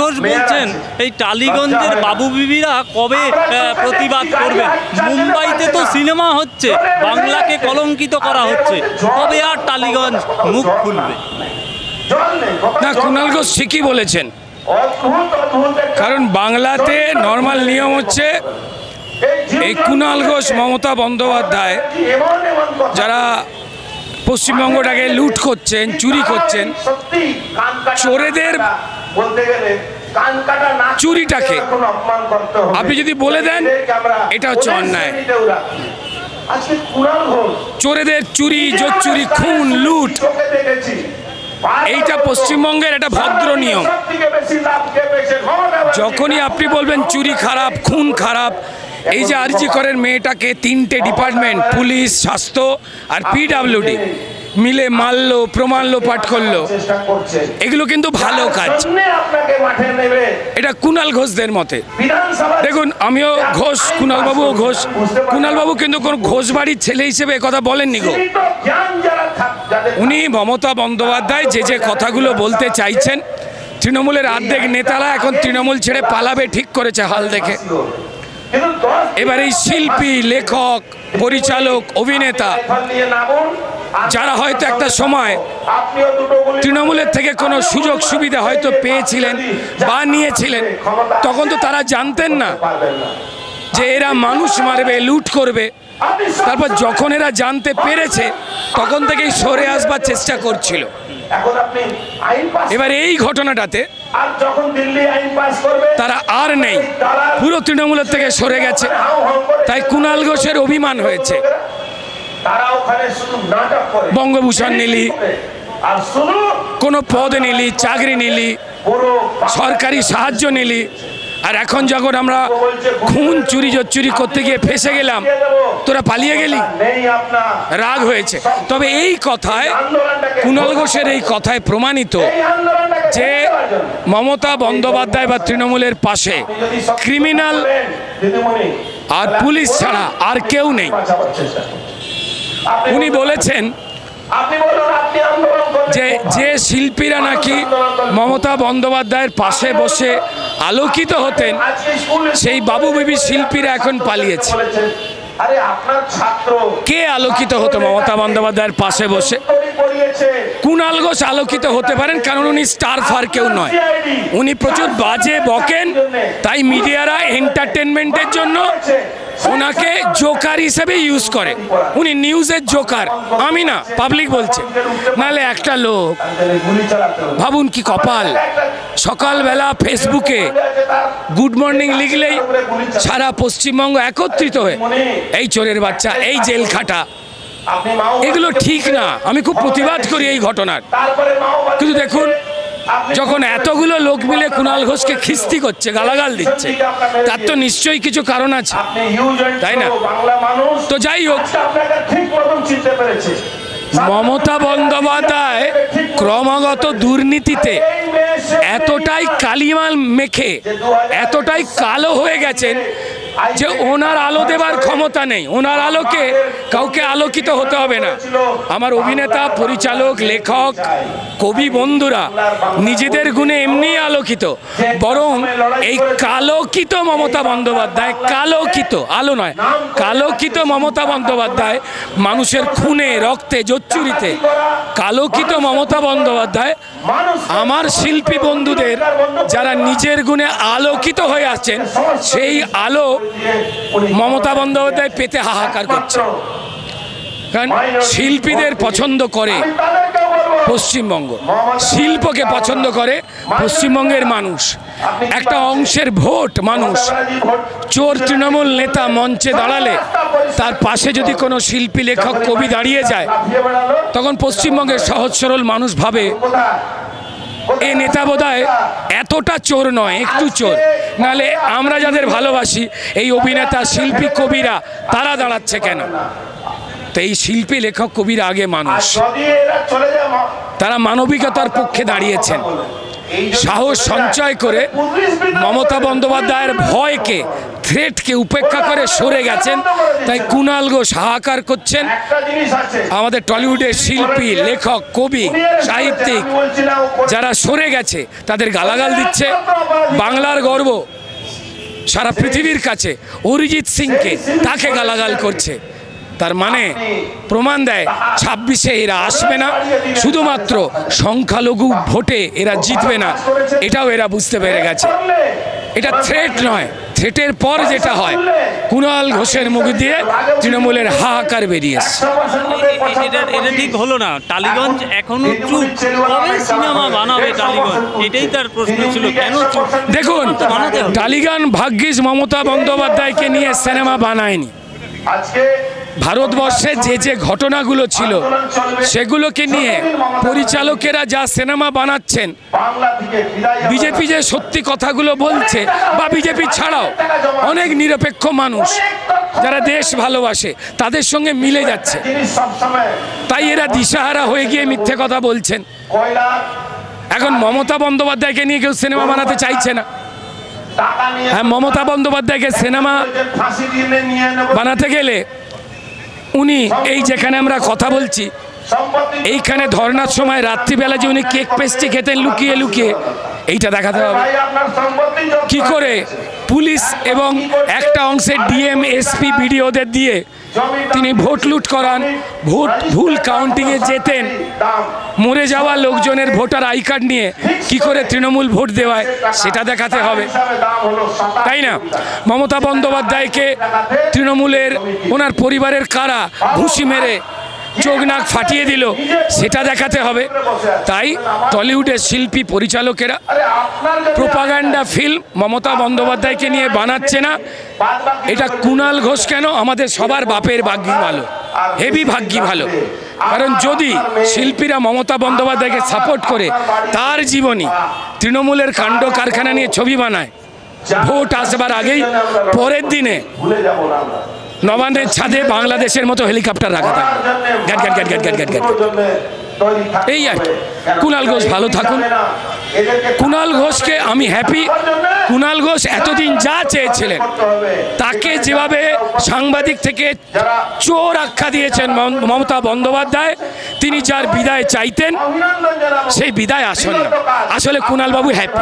ঘোষ বলছেন এই টালিগঞ্জের বাবু বিবিরা কবে প্রতিবাদ করবে? মুম্বাইতে তো সিনেমা হচ্ছে, বাংলাকে কলঙ্কিত করা হচ্ছে, কবে আর টালিগঞ্জ মুখ খুলবে? না, কুণাল ঘোষ ঠিকই বলেছেন, কারণ বাংলাতে নর্মাল নিয়ম হচ্ছে এই কুণাল ঘোষ, মমতা বন্দ্যোপাধ্যায় যারা পশ্চিমবঙ্গটাকে লুট করছেন, চুরি করছেন, চোরেদের চুরিটাকে আপনি যদি বলে দেন এটা হচ্ছে অন্যায়। চোরেদের চুরি, জোচ্চুরি, খুন, লুট, এইটা পশ্চিমবঙ্গের একটা ভদ্র নিয়ম। যখনই আপনি বলবেন চুরি খারাপ, খুন খারাপ, এই যে আরজি করের মেয়েটাকে 3টে ডিপার্টমেন্ট, পুলিশ, স্বাস্থ্য আর পিডব্লিউডি মিলে মারলো, প্রমাণ লোপাট করলো, এগুলো কিন্তু ভালো কাজ। এটা কুণাল ঘোষদের মতে। দেখুন, আমিও ঘোষ, কুণালবাবুও ঘোষ। কুণালবাবু কিন্তু কোনো ঘোষ বাড়ির ছেলে হিসেবে কথা বলেননি গো। উনি মমতা বন্দ্যোপাধ্যায় যে কথাগুলো বলতে চাইছেন, তৃণমূলের অর্ধেক নেতারা এখন তৃণমূল ছেড়ে পালাবে ঠিক করেছে হাল দেখে। এবার এই শিল্পী, লেখক, পরিচালক, অভিনেতা যারা হয়তো একটা সময় তৃণমূলের থেকে কোনো সুযোগ সুবিধা হয়তো পেয়েছিলেন বা নিয়েছিলেন, তখন তো তারা জানতেন না যে এরা মানুষ মারবে, লুট করবে। তারপর যখন এরা জানতে পেরেছে তখন থেকেই সরে আসবার চেষ্টা করছিল। এবার এই ঘটনাটাতে তারা আর নেই, পুরো তৃণমূলের থেকে সরে গেছে। তাই কুণাল ঘোষের অভিমান হয়েছে। বঙ্গভূষণ নিলি, কোনো পদ নিলি, চাকরি নিলি, সরকারি সাহায্য নিলি, আর এখন যখন আমরা খুন, চুরি, জোচ্চুরি করতে গিয়ে ফেসে গেলাম, তোরা পালিয়ে গেলি, রাগ হয়েছে। তবে এই কথায়, কুণাল ঘোষের এই কথায় প্রমাণিত যে মমতা বন্দ্যোপাধ্যায় বা তৃণমূলের পাশে ক্রিমিনাল আর পুলিশ ছাড়া আর কেউ নেই। উনি বলেছেন যে শিল্পীরা নাকি মমতা বন্দ্যোপাধ্যায়ের পাশে বসে আলোকিত হতেন, সেই বাবু বিবি শিল্পীরা এখন পালিয়েছে। কে আলোকিত হতো মমতা বন্দ্যোপাধ্যায়ের পাশে বসে? কুণাল ঘোষ আলোকিত হতে পারেন, কারণ উনি স্টার ফার কেউ নয়। উনি প্রচুর বাজে বকেন, তাই মিডিয়ারা এন্টারটেনমেন্টের জন্য ওনাকে জোকার হিসেবে ইউজ করে। উনি নিউজের জোকার, আমি না, পাবলিক বলছে। নাহলে একটা লোক, ভাবুন কি কপাল, সকালবেলা ফেসবুকে গুড মর্নিং লিখলেই সারা পশ্চিমবঙ্গ একত্রিত হয়ে এই চোরের বাচ্চা, এই জেল খাটা, এগুলো ঠিক না। আমি খুব প্রতিবাদ করি এই ঘটনার। কিন্তু দেখুন, যখন এতগুলো লোক মিলে কুণাল ঘোষকে খিস্তি করছে, গালাগাল দিচ্ছে, তার তো নিশ্চয়ই কিছু কারণ আছে, তাই না? তো যাই হোক, মমতা বন্দ্যোপাধ্যায় ক্রমাগত দুর্নীতিতে এতটাই কালিমাল মেখে, এতটাই কালো হয়ে গেছেন যে ওনার আলো দেবার ক্ষমতা নেই। ওনার আলোকে কাউকে আলোকিত হতে হবে না। আমার অভিনেতা, পরিচালক, লেখক, কবি বন্ধুরা নিজেদের গুণে এমনি আলোকিত, বরং এই কালোকিত মমতা বন্দ্যোপাধ্যায়, কালোকিত, আলো নয়, কালোকিত মমতা বন্দ্যোপাধ্যায় মানুষের খুনে, রক্তে, জোচ্চুরিতে কালোকিত মমতা বন্দ্যোপাধ্যায় আমার শিল্পী বন্ধুদের যারা নিজের গুণে আলোকিত হয়ে আছেন, সেই আলো মমতা বন্দ্যোপাধ্যায় পেতে হাহাকার করছে। কারণ শিল্পীদের পছন্দ করে পশ্চিমবঙ্গ, শিল্পকে পছন্দ করে পশ্চিমবঙ্গের মানুষ, একটা অংশের ভোট মানুষ। চোর তৃণমূল নেতা মঞ্চে দাঁড়ালে তার পাশে যদি কোনো শিল্পী, লেখক, কবি দাঁড়িয়ে যায়, তখন পশ্চিমবঙ্গের সহজ সরল মানুষ ভাবে এই নেতা বোধহয় এতটা চোর নয়, একটু চোর। নাহলে আমরা যাদের ভালোবাসি, এই অভিনেতা, শিল্পী, কবিরা, তারা দাঁড়াচ্ছে কেন? তো এই শিল্পী, লেখক, কবিরা আগে মানুষ, তারা মানবিকতার পক্ষে দাঁড়িয়েছেন। সাহস সঞ্চয় করে মমতা বন্দ্যোপাধ্যায়ের ভয়কে, থ্রেটকে উপেক্ষা করে সরে গেছেন। তাই কুণাল ঘোষ হাহাকার করছেন। আমাদের টলিউডের শিল্পী, লেখক, কবি, সাহিত্যিক যারা সরে গেছে তাদের গালাগাল দিচ্ছে। বাংলার গর্ব সারা পৃথিবীর কাছে অরিজিৎ সিংকে, তাকে গালাগাল করছে। তার মানে প্রমাণ দেয় 26-এ এরা আসবে না, শুধুমাত্র সংখ্যালঘু ভোটে এরা জিতবে না, এটাও এরা বুঝতে পেরে গেছে। এটা থ্রেট নয়, থ্রেটের পর যেটা হয়, কুণাল ঘোষের মুখ দিয়ে তৃণমূলের হাহাকার বেরিয়েছে। এটা ঠিক হলো না। টালিগঞ্জ এখনো চুপ, কবে সিনেমা বানাবে টালিগঞ্জ? এটাই তার প্রশ্ন ছিল, কেন চুপ? দেখুন, টালিগঞ্জ ভাগ্যিস মমতা বন্দ্যোপাধ্যায়কে নিয়ে সিনেমা বানায়নি। ভারতবর্ষে যে যে ঘটনাগুলো ছিল সেগুলোকে নিয়ে পরিচালকেরা যা সিনেমা বানাচ্ছেন, বিজেপি যে সত্যি কথাগুলো বলছে, বা বিজেপি ছাড়াও অনেক নিরপেক্ষ মানুষ যারা দেশ ভালোবাসে তাদের সঙ্গে মিলে যাচ্ছে, তাই এরা দিশাহারা হয়ে গিয়ে মিথ্যে কথা বলছেন। এখন মমতা বন্দ্যোপাধ্যায়কে নিয়ে কেউ সিনেমা বানাতে চাইছে না। হ্যাঁ, মমতা বন্দ্যোপাধ্যায়কে সিনেমা বানাতে গেলে উনি এই যেখানে আমরা কথা বলছি, এইখানে ধর্নার সময় রাত্রিবেলা যে উনি কেক পেস্ট্রি খেতেন লুকিয়ে লুকিয়ে, এইটা দেখাতে হবে। কি করে পুলিশ এবং একটা অংশের ডিএম, এসপি, বিডিওদের দিয়ে তিনি ভোট লুট করান, ভোট ভুল কাউন্টিংয়ে যেতেন, মরে যাওয়া লোকজনের ভোটার আই কার্ড নিয়ে কি করে তৃণমূল ভোট দেওয়ায়, সেটা দেখাতে হবে, তাই না? মমতা বন্দ্যোপাধ্যায়কে তৃণমূলের ওনার পরিবারের কারা ঘুষি মেরে চোখ নাক ফাটিয়ে দিল, সেটা দেখাতে হবে। তাই টলিউডের শিল্পী, পরিচালকেরা প্রোপাগান্ডা ফিল্ম মমতা বন্দ্যোপাধ্যায়কে নিয়ে বানাচ্ছে না। এটা কুণাল ঘোষ কেন, আমাদের সবার বাপের ভাগ্যি ভালো, হেভি ভাগ্যি ভালো। কারণ যদি শিল্পীরা মমতা বন্দ্যোপাধ্যায়কে সাপোর্ট করে তার জীবনী, তৃণমূলের কাণ্ড কারখানা নিয়ে ছবি বানায়, ভোট আসবার আগেই পরের দিনে নবান্নের ছাদে বাংলাদেশের মতো হেলিকপ্টার রাখা থাকে, গ্যাট গ্যাট গ্যাট গ্যাট গ্যাট গ্যাট গ্যাট। এই আর কি। কুণাল ঘোষ ভালো থাকুন। কুণাল ঘোষকে আমি হ্যাপি। কুণাল ঘোষ এতদিন যা চেয়েছিলেন, তাকে যেভাবে সাংবাদিক থেকে চোর আখ্যা দিয়েছেন মমতা বন্দ্যোপাধ্যায়, তিনি যার বিদায় চাইতেন সেই বিদায় আসেন না। আসলে কুণাল বাবু হ্যাপি।